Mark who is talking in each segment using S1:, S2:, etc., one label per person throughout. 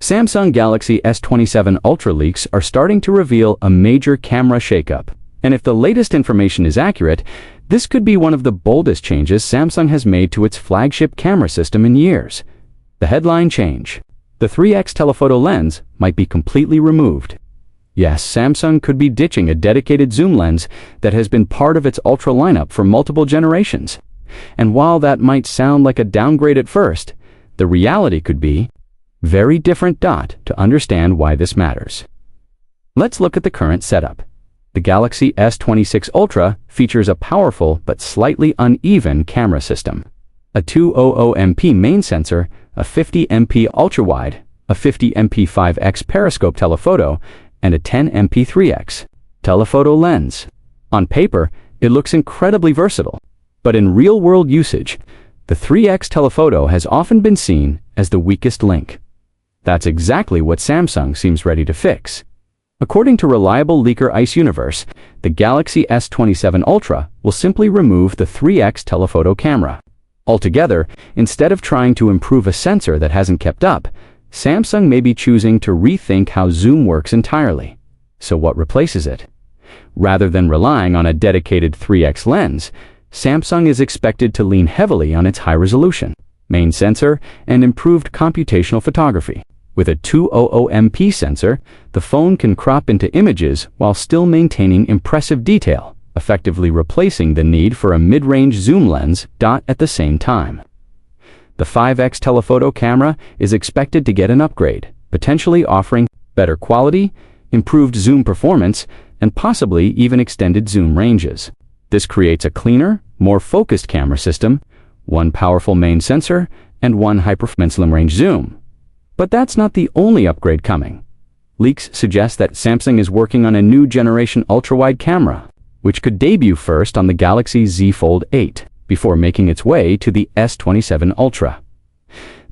S1: Samsung Galaxy S27 Ultra leaks are starting to reveal a major camera shakeup. And if the latest information is accurate, this could be one of the boldest changes Samsung has made to its flagship camera system in years. The headline change: the 3x telephoto lens might be completely removed. Yes, Samsung could be ditching a dedicated zoom lens that has been part of its Ultra lineup for multiple generations. And while that might sound like a downgrade at first, the reality could be very different. To understand why this matters, let's look at the current setup. The Galaxy S26 Ultra features a powerful but slightly uneven camera system. A 200MP main sensor, a 50MP ultra-wide, a 50MP 5x periscope telephoto, and a 10MP 3x telephoto lens. On paper, it looks incredibly versatile, but in real-world usage, the 3x telephoto has often been seen as the weakest link. That's exactly what Samsung seems ready to fix. According to reliable leaker Ice Universe, the Galaxy S27 Ultra will simply remove the 3x telephoto camera. Altogether, instead of trying to improve a sensor that hasn't kept up, Samsung may be choosing to rethink how zoom works entirely. So what replaces it? Rather than relying on a dedicated 3x lens, Samsung is expected to lean heavily on its high-resolution main sensor and improved computational photography. With a 200MP sensor, the phone can crop into images while still maintaining impressive detail, effectively replacing the need for a mid-range zoom lens. At the same time, the 5x telephoto camera is expected to get an upgrade, potentially offering better quality, improved zoom performance, and possibly even extended zoom ranges. This creates a cleaner, more focused camera system, one powerful main sensor, and one high-performance long-range zoom. But that's not the only upgrade coming. Leaks suggest that Samsung is working on a new generation ultra-wide camera, which could debut first on the Galaxy Z Fold 8, before making its way to the S27 Ultra.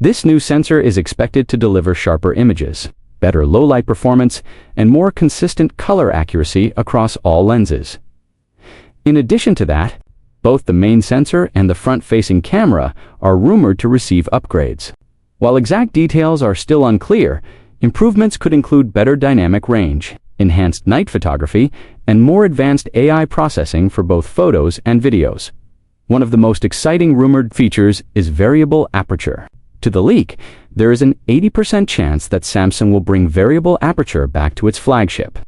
S1: This new sensor is expected to deliver sharper images, better low-light performance, and more consistent color accuracy across all lenses. In addition to that, both the main sensor and the front-facing camera are rumored to receive upgrades. While exact details are still unclear, improvements could include better dynamic range, enhanced night photography, and more advanced AI processing for both photos and videos. One of the most exciting rumored features is variable aperture. To the leak, there is an 80% chance that Samsung will bring variable aperture back to its flagship.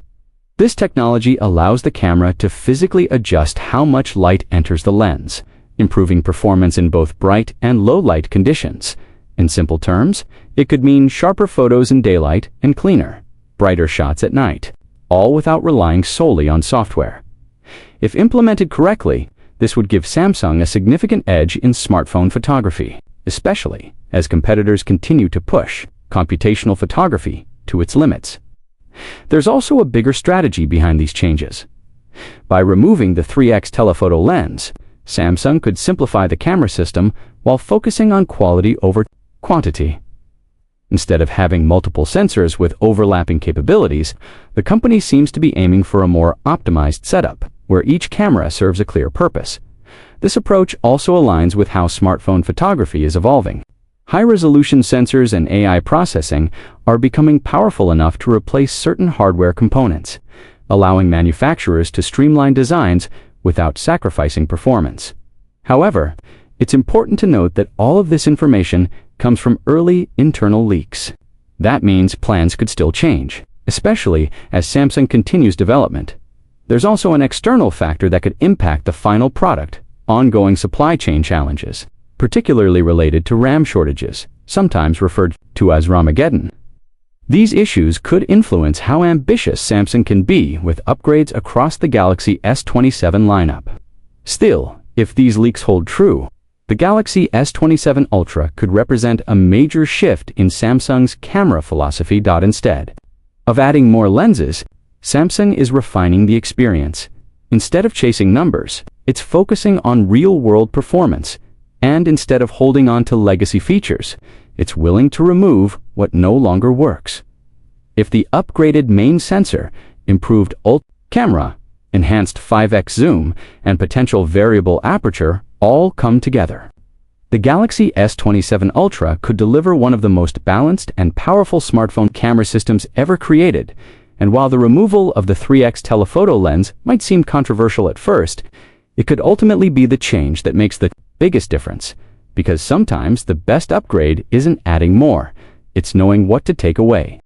S1: This technology allows the camera to physically adjust how much light enters the lens, improving performance in both bright and low light conditions. In simple terms, it could mean sharper photos in daylight and cleaner, brighter shots at night, all without relying solely on software. If implemented correctly, this would give Samsung a significant edge in smartphone photography, especially as competitors continue to push computational photography to its limits. There's also a bigger strategy behind these changes. By removing the 3x telephoto lens, Samsung could simplify the camera system while focusing on quality over quantity. Instead of having multiple sensors with overlapping capabilities, the company seems to be aiming for a more optimized setup, where each camera serves a clear purpose. This approach also aligns with how smartphone photography is evolving. High-resolution sensors and AI processing are becoming powerful enough to replace certain hardware components, allowing manufacturers to streamline designs without sacrificing performance. However, it's important to note that all of this information comes from early internal leaks. That means plans could still change, especially as Samsung continues development. There's also an external factor that could impact the final product: ongoing supply chain challenges, particularly related to RAM shortages, sometimes referred to as Ramageddon. These issues could influence how ambitious Samsung can be with upgrades across the Galaxy S27 lineup. Still, if these leaks hold true, the Galaxy S27 Ultra could represent a major shift in Samsung's camera philosophy. Instead of adding more lenses, Samsung is refining the experience. Instead of chasing numbers, it's focusing on real-world performance. And instead of holding on to legacy features, it's willing to remove what no longer works. If the upgraded main sensor, improved ultra camera, enhanced 5x zoom, and potential variable aperture all come together, The Galaxy S27 Ultra could deliver one of the most balanced and powerful smartphone camera systems ever created, and while the removal of the 3x telephoto lens might seem controversial at first, it could ultimately be the change that makes the biggest difference, because sometimes the best upgrade isn't adding more, it's knowing what to take away.